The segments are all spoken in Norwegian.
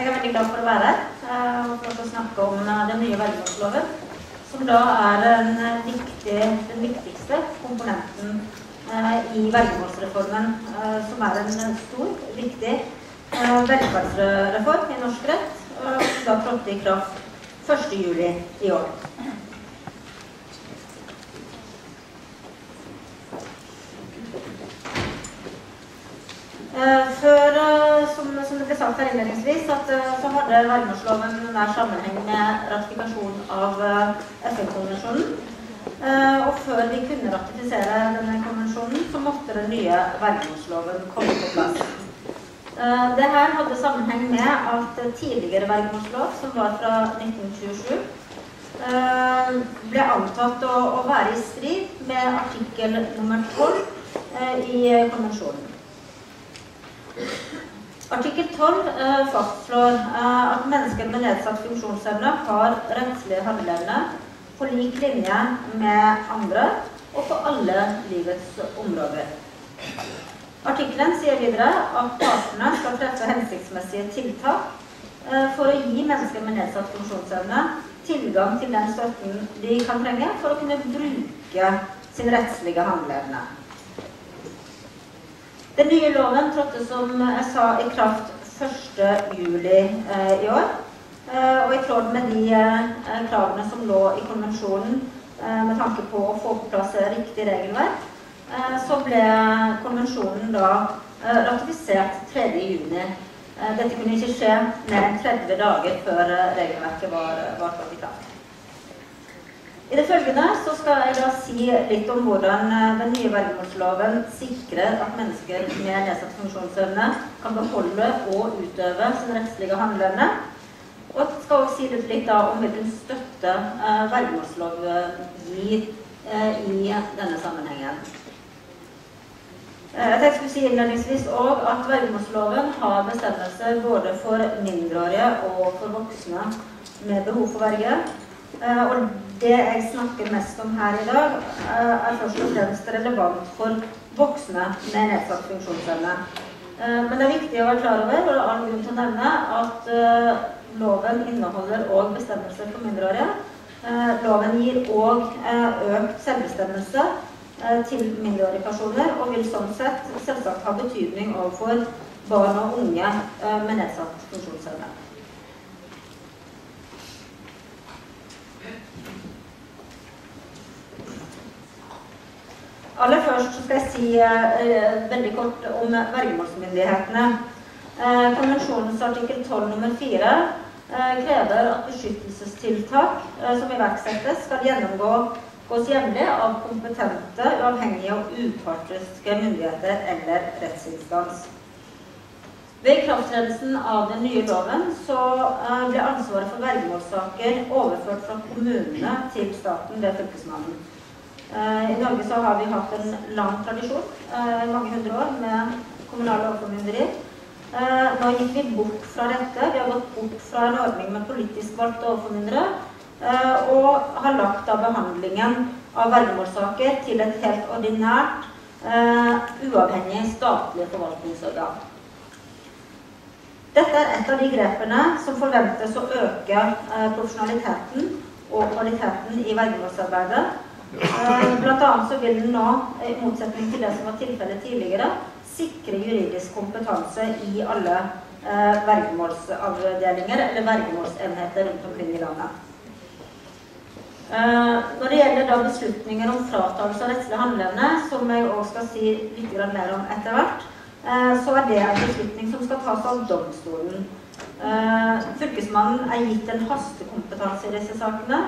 Jeg veldig glad for å være her og for å snakke om den nye vergemålsloven, som da den viktigste komponenten i vergemålsreformen, som en stor, viktig velferdsreform i norsk rett, som da trådte i kraft 1. juli i år. Som det ble sagt her innledningsvis, så hadde vergemålsloven nær sammenheng med ratifikasjon av FN-konvensjonen. Og før vi kunne ratifisere denne konvensjonen, så måtte den nye vergemålsloven komme på plass. Det her hadde sammenheng med at tidligere vergemålslov, som var fra 1927, ble antatt å være i strid med artikkel nummer 12 i konvensjonen. Artikkel 12 fastslår at mennesker med nedsatt funksjonsevne har rettslig handleevne på lik linje med andre og på alle livets områder. Artikkelen sier videre at partene skal treffe hensiktsmessige tiltak for å gi mennesker med nedsatt funksjonsevne tilgang til den støtten de kan trenge for å kunne bruke sin rettslige handleevne. Den nye loven trådte, som jeg sa, i kraft 1. juli i år, og i tråd med de kravene som lå i konvensjonen med tanke på å få på plass riktig regelverk, så ble konvensjonen da ratifisert 3. juni. Dette kunne ikke skje mer enn 30 dager før regelverket var trådt i kraft. I det følgende så skal jeg da si litt om hvordan den nye vergemålsloven sikrer at mennesker med nedsatt funksjonsevne kan beholde og utøve sin rettslige handleevne. Og jeg skal også si litt da om hvilken støtte vergemålsloven gir i denne sammenhengen. Jeg skulle si innledningsvis også at vergemålsloven har bestemmelser både for mindreårige og for voksne med behov for verge. Og det jeg snakker mest om her i dag først og fremst relevant for voksne med nedsatt funksjonsevne. Men det viktig å være klar over, og det all grunn til å nevne, at loven inneholder også bestemmelser for mindreårige. Loven gir også økt selvbestemmelse til mindreårige personer, og vil sånn sett selvsagt ha betydning overfor barn og unge med nedsatt funksjonsevne. Aller først skal jeg si veldig kort om vergemålsmyndighetene. Konvensjonens artikkel 12 nummer 4 krever at beskyttelsestiltak som iverksettes skal gjennomgås jevnlig av kompetente, uavhengige og upartiske myndigheter eller rettsinstans. Ved ikrafttredelsen av den nye loven så ble ansvaret for vergemålssaker overført fra kommunene til staten ved fylkesmannen. I Norge så har vi hatt en lang tradisjon, mange hundre år, med kommunale overformynderi. Nå gikk vi bort fra dette. Vi har gått bort fra en ordning med politisk valgte overformyndere, og har lagt av behandlingen av vergemålssaker til et helt ordinært, uavhengig statlig forvaltningsorgan. Dette et av de grepene som forventes å øke profesjonaliteten og kvaliteten i vergemålsarbeidet. Blant annet så vil den nå, i motsetning til det som var tilfellet tidligere, sikre juridisk kompetanse i alle vergemålsavdelinger eller vergemålsenheter rundt omkring i landet. Når det gjelder da beslutninger om fratagelse av rettslig handleevne, som jeg også skal si litt mer om etter hvert, så det en beslutning som skal tas av domstolen. Fylkesmannen gitt en hastekompetanse i disse sakene,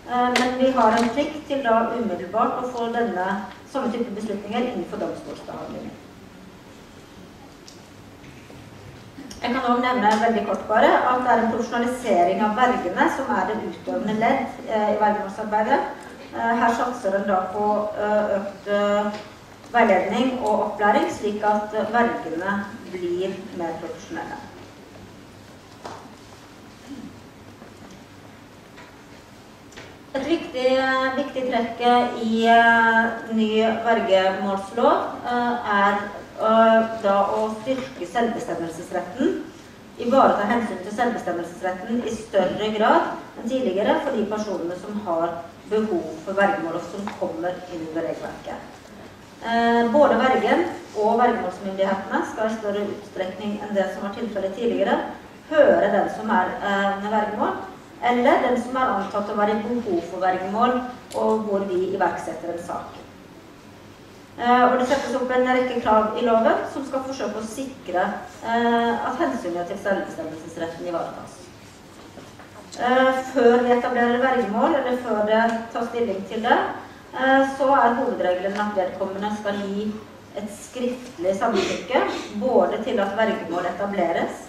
men vi har en plikt til da umiddelbart å få sånne type beslutninger innenfor domstolsbehandlingen. Jeg kan også nevne veldig kort bare at det en profesjonalisering av vergene som det utøvende ledd i vergemålsarbeidet. Her satser den da på økt veiledning og opplæring, slik at vergene blir mer profesjonelle. Et viktig trekk i ny vergemålslov da å styrke selvbestemmelsesretten ivareta hensyn til selvbestemmelsesretten i større grad enn tidligere for de personene som har behov for vergemål og som kommer inn under regelverket. Både vergen og vergemålsmyndighetene skal i større utstrekning enn det som var tilfellet tidligere høre den som er med vergemål, eller den som er antatt å være i behov for vergemål, og hvor vi iverksetter en sak. Og det settes opp en rekke krav i loven som skal forsøke å sikre at hensynet til selvbestemmelsesretten ivaretas. Før vi etablerer vergemål, eller før det tar stilling til det, så er hovedregelen at vedkommende skal gi et skriftlig samtykke, både til at vergemål etableres,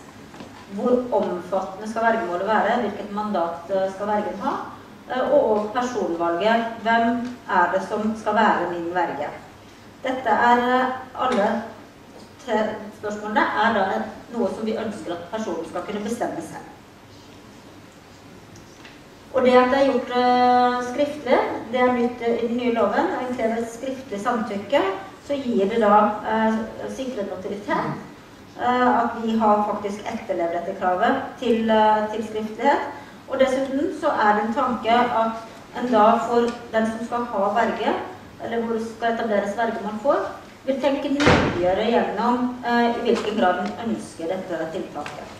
hvor omfattende skal vergemålet være, hvilket mandat skal vergen ha, og personvalget, hvem er det som skal være min verge. Dette er alle spørsmålene er da noe som vi ønsker at personen skal kunne bestemme selv. Og det at det er gjort skriftlig, det er nytt i den nye loven, og krever skriftlig samtykke, så gir det da sikret notoritet, at vi har faktisk etterlevd dette kravet til skriftlighet. Og dessuten så er det en tanke at en da for den som skal ha verge, eller hvor det skal etableres vergemål for, vil tenke nøyere gjennom i hvilken grad den ønsker dette tiltaket.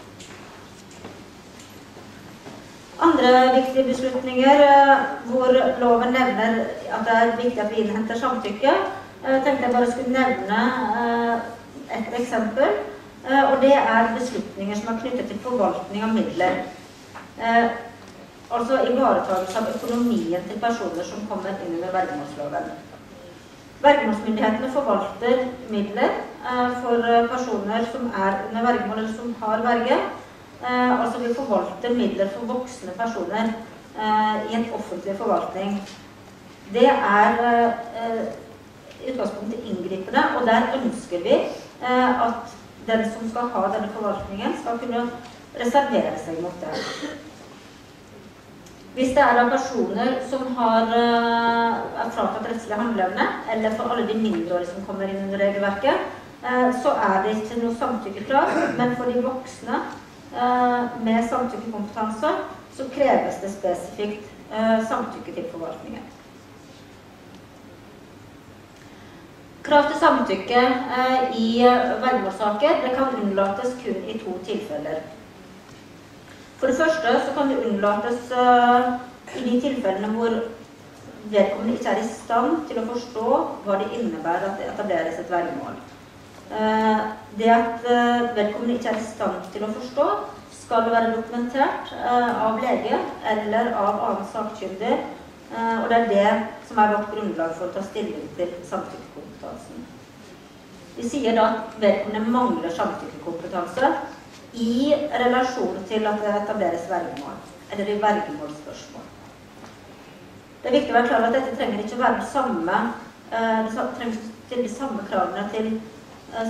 Andre viktige beslutninger hvor loven nevner at det er viktig at vi innhenter samtykke, tenkte jeg bare skulle nevne et eksempel, og det er beslutninger som er knyttet til forvaltning av midler. Altså ivaretagelse av økonomien til personer som kommer inn under vergemålsloven. Vergemålsmyndighetene forvalter midler for personer som er under vergemål eller som har verge. Altså vi forvalter midler for voksne personer i en offentlig forvaltning. Det er i utgangspunktet inngripende, og der ønsker vi at den som skal ha denne forvaltningen skal kunne reservere seg mot det. Hvis det er da personer som er fratatt rettslig handleevne, eller for alle de mindreårige som kommer inn under regelverket, så er det ikke noe samtykkekrav, men for de voksne med samtykkekompetanse, så kreves det spesifikt samtykke til forvaltningen. Krav til samtykke i vergemålssaker, det kan unnlates kun i 2 tilfeller. For det første så kan det unnlates i de tilfellene hvor vedkommende ikke er i stand til å forstå hva det innebærer at det etableres et vergemål. Det at vedkommende ikke er i stand til å forstå skal være dokumentert av lege eller av annen sakkyndig, og det er det som er vårt grunnlag for å ta stilling til samtykkekompetansen. Vi sier da at vedkommende mangler samtykkekompetanse i relasjon til at det etableres vergemål, eller i vergemålsspørsmål. Det er viktig å være klar over at dette trenger ikke å være de samme kravene til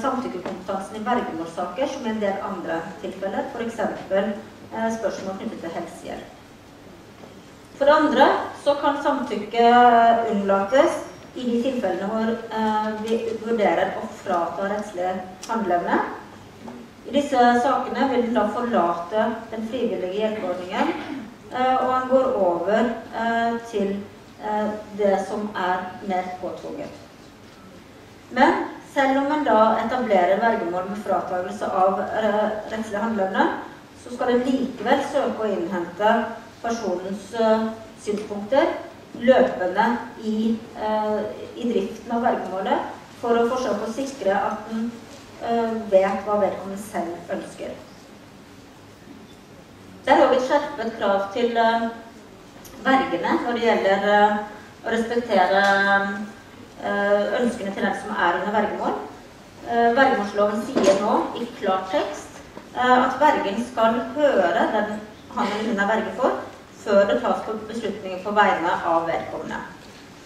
samtykkekompetansen i vergemålssaker som i en del andre tilfeller, for eksempel spørsmål knyttet til helsehjelp. For det andre så kan samtykke unnlates i de tilfellene hvor vi vurderer å frata rettslig handleevne. I disse sakene vil den da forlate den frivillige hjelpeordningen, og han går over til det som er mer påtvunget. Men selv om en da etablerer vergemål med fratagelse av rettslig handleevne, så skal en likevel søke å innhente personens synspunkter løpende i driften av vergemålet for å forsøke å sikre at den vet hva vedkommende selv ønsker. Det er også et skjerpet krav til vergene når det gjelder å respektere ønskene til den som er under vergemål. Vergemålsloven sier nå i klartekst at vergen skal høre den han eller hun er verge for, før det tas på beslutninger på vegne av vedkommende.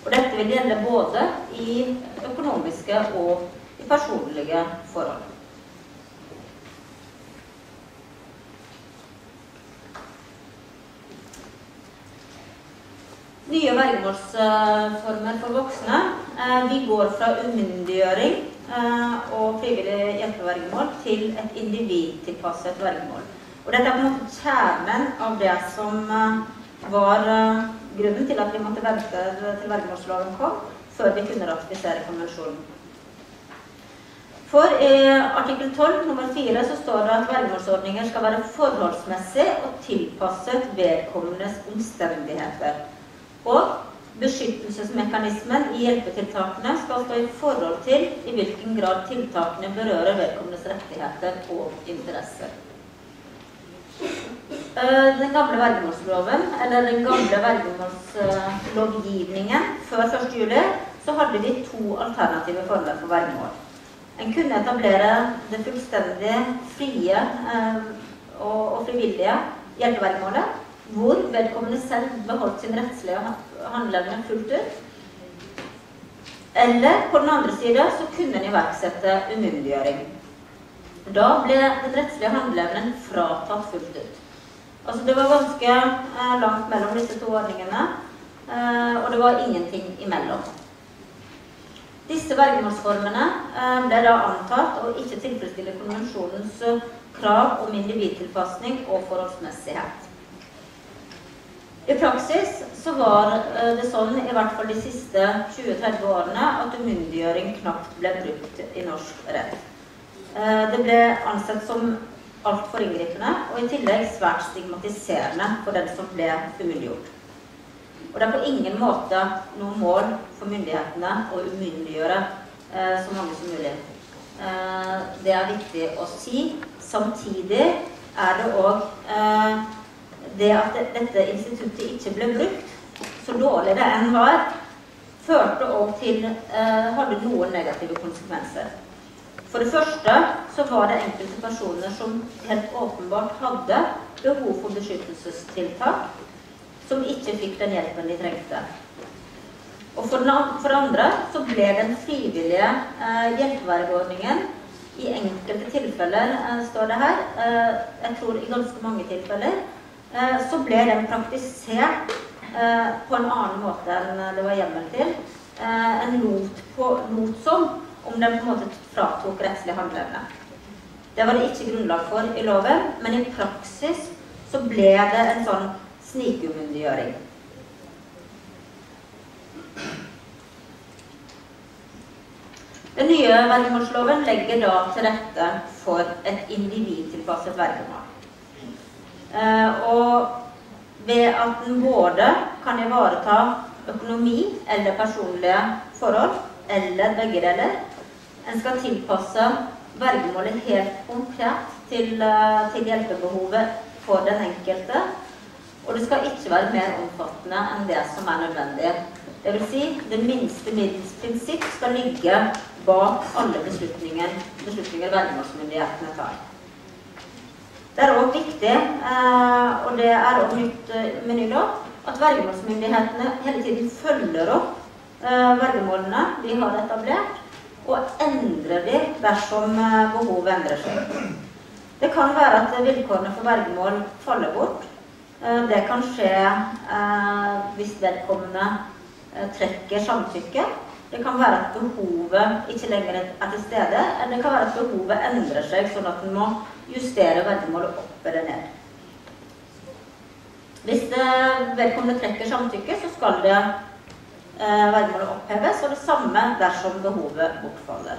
Og dette vil gjelde både i økonomiske og i personlige forhold. Nye vergemålsformer for voksne. Vi går fra umyndiggjøring og frivillig hjelpevergemål til et individtilpasset vergemål. Og dette på en måte kjernen av det som var grunnen til at vi måtte vente til vergemålsloven kom, før vi kunne ratifisere konvensjonen. For i artikkel 12, nummer 4, så står det at vergemålsordninger skal være forholdsmessig og tilpasset vedkommendes omstendigheter. Og beskyttelsesmekanismen i hjelpetiltakene skal stå i forhold til i hvilken grad tiltakene berører vedkommendes rettigheter og interesser. Den gamle vergemålsloven, eller den gamle vergemålslovgivningen før 1. juli, så hadde vi 2 alternative former for vergemål. En kunne etablere det fullstendig frie og frivillige hjelpevergemålet, hvor vedkommende selv beholdt sin rettslige handleevne fullt ut. Eller på den andre siden så kunne en iverksette umyndiggjøring. Da ble den rettslige handleevnen fratatt fullt ut. Altså det var ganske langt mellom disse 2 ordningene, og det var ingenting imellom. Disse vergemålsformene ble da antatt å ikke tilfredsstille konvensjonens krav om individtilpasning og forholdsmessighet. I praksis så var det sånn, i hvert fall de siste 20-30 årene, at umyndiggjøring knapt ble brukt i norsk rett. Det ble ansett som alt for inngripende, og i tillegg svært stigmatiserende for den som ble umyndiggjort. Og det på ingen måte noe mål for myndighetene å umyndiggjøre så mange som mulig. Det viktig å si. Samtidig det også det at dette instituttet ikke ble brukt, så dårlig det enn var, førte også til, hadde noen negative konsekvenser. For det første så var det enkelte personer som helt åpenbart hadde behov for beskyttelsestiltak, som ikke fikk den hjelpen de trengte. Og for det andre så ble den frivillige hjelpevergeordningen i enkelte tilfeller, står det her, jeg tror i ganske mange tilfeller, så ble den praktisert på en annen måte enn det var hjemmel til. En lot som om den på en måte fratok rettslig handleevne. Det var det ikke grunnlag for i loven, men i praksis så ble det en sånn snikumyndiggjøring. Den nye vergemålsloven legger da til rette for et individtilpasset vergemål. Og ved at den både kan ivareta økonomi eller personlige forhold, eller begge deler, en skal tilpasse vergemålet helt konkret til hjelpebehovet for den enkelte, og det skal ikke være mer omfattende enn det som nødvendig. Det vil si, det minste middels prinsipp skal ligge bak alle beslutninger vergemålsmyndighetene tar. Det også viktig, og det også nytt med ny lov, at vergemålsmyndighetene hele tiden følger opp vergemålene de har etablert, og endrer de dersom behovet endrer seg. Det kan være at vilkårene for vergemål faller bort. Det kan skje hvis vedkommende trekker samtykke. Det kan være at behovet ikke lenger til stede, eller det kan være at behovet endrer seg, sånn at den må justere vergemålet opp eller ned. Hvis vedkommende trekker samtykke, så skal det vergemålet oppheves, og det samme dersom behovet bortfaller.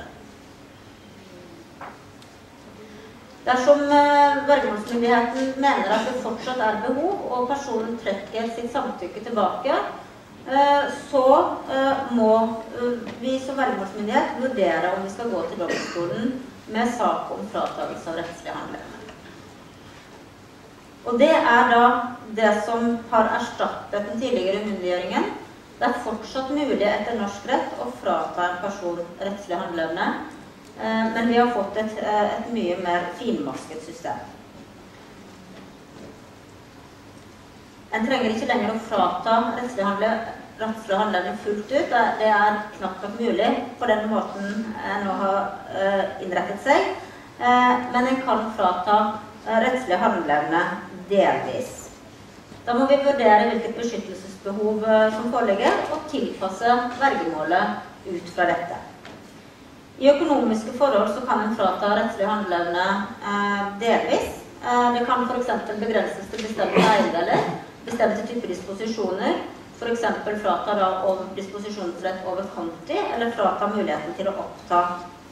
Dersom vergemålsmyndigheten mener at det fortsatt behov, og personen trekker sitt samtykke tilbake, så må vi som vergemålsmyndighet vurdere om vi skal gå til domstolen med sak om fratagelse av rettslig handleevne. Og det da det som har erstattet den tidligere umyndiggjøringen. Det fortsatt mulig etter norsk rett å frata en person rettslig handleevne, men vi har fått et mye mer finmasket system. En trenger ikke lenger å frata rettslig handleevne fullt ut. Det knapt nok mulig på den måten en nå har innrettet seg, men en kan frata rettslig handleevne delvis. Da må vi vurdere hvilket beskyttelsesbehov som foreligger, og tilpasse vergemålet ut fra dette. I økonomiske forhold så kan en frata rettslig handleevne delvis, Det kan for eksempel begrenses til bestemte eiendeler, bestemte typer disposisjoner, for eksempel frata da om disposisjonsrett over konti, eller frata muligheten til å oppta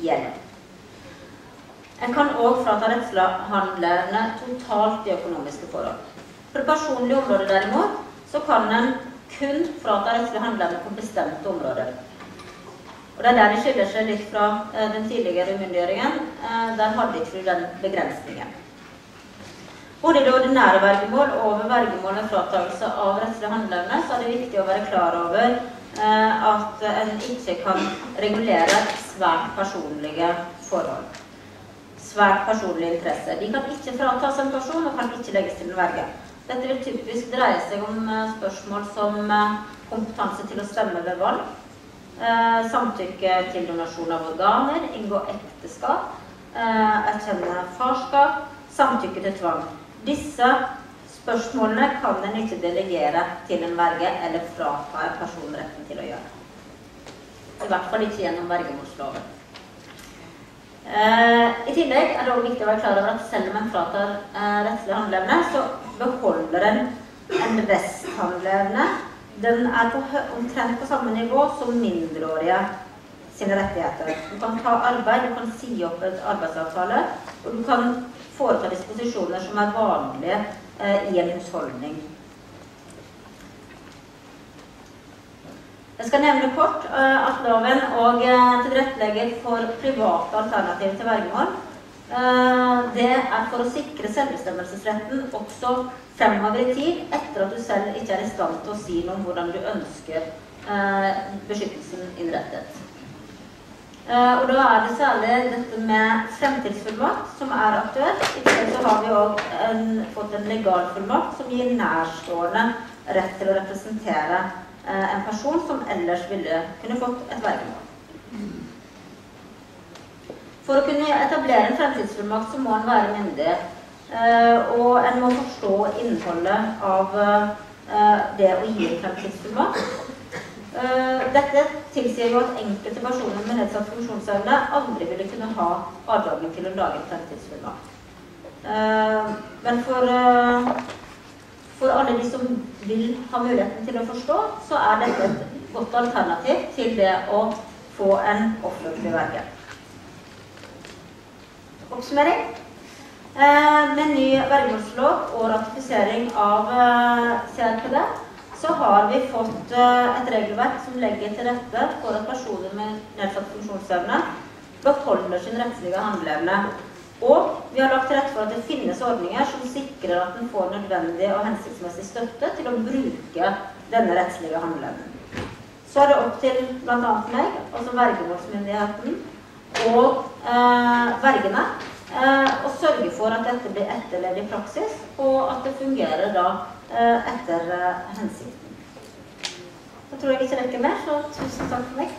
gjeld. En kan også frata rettshandlerne totalt de økonomiske forhold. For det personlige området derimot, så kan en kun frata rettshandlerne på bestemte områder. Og det der det skiller seg litt fra den tidligere umyndiggjøringen, der hadde ikke den begrensningen. Både i det ordinære vergemål og ved vergemål med fratagelse av rettslige handlerne, så er det viktig å være klar over at en ikke kan regulere svært personlige forhold. Svært personlige interesser. De kan ikke fratas en person og kan ikke legges til en verge. Dette vil typisk dreie seg om spørsmål som kompetanse til å stemme ved valg, samtykke til donasjon av organer, inngå ekteskap, erkjenne farskap, samtykke til tvang. Disse spørsmålene kan en ikke delegere til en verge eller frata en person retten til å gjøre. I hvert fall ikke gjennom vergemålsloven. I tillegg er det også viktig å være klar over at selv om en fratar rettslige handlevne, så beholder en resthandlevne. Den er omtrent på samme nivå som mindreårige sine rettigheter. Du kan ta arbeid, du kan si opp et arbeidsavtale, og du kan foreta disposisjoner som er vanlige i en husholdning. Jeg skal nevne kort at loven og tilrettelegger for private alternativer til vergemål. Det er for å sikre selvbestemmelsesretten også fremover i tid, etter at du selv ikke er i stand til å si noe om hvordan du ønsker beskyttelsen innrettet. Og da er det særlig dette med fremtidsfullmakt som er aktuelt. I tillegg så har vi også fått en legalfullmakt som gir nærstående rett til å representere en person som ellers ville kunne fått et vergemål. For å kunne etablere en fremtidsfullmakt så må en være myndig, og en må forstå innholdet av det å gi en fremtidsfullmakt. Dette tilsier jo at enkelte personer med nedsatt funksjonsevne aldri ville kunne ha adgangen til å lage en fremtidsfullmakt. Men for alle de som vil ha muligheten til å forstå, så er dette et godt alternativ til det å få en offentlig verge. Oppsummering. Med ny vergemålslov og ratifisering av CRPD, så har vi fått et regelverk som legger til rette for at personer med nedsatt funksjonsevne beholder sin rettslige handleevne. Og vi har lagt til rette for at det finnes ordninger som sikrer at den får nødvendig og hensiktsmessig støtte til å bruke denne rettslige handleevnen. Så er det opp til blant annet meg, altså vergemålsmyndigheten og vergene, å sørge for at dette blir etterlevd i praksis, og at det fungerer da etter hensikten. Jeg tror jeg ikke rekker mer, så tusen takk for meg.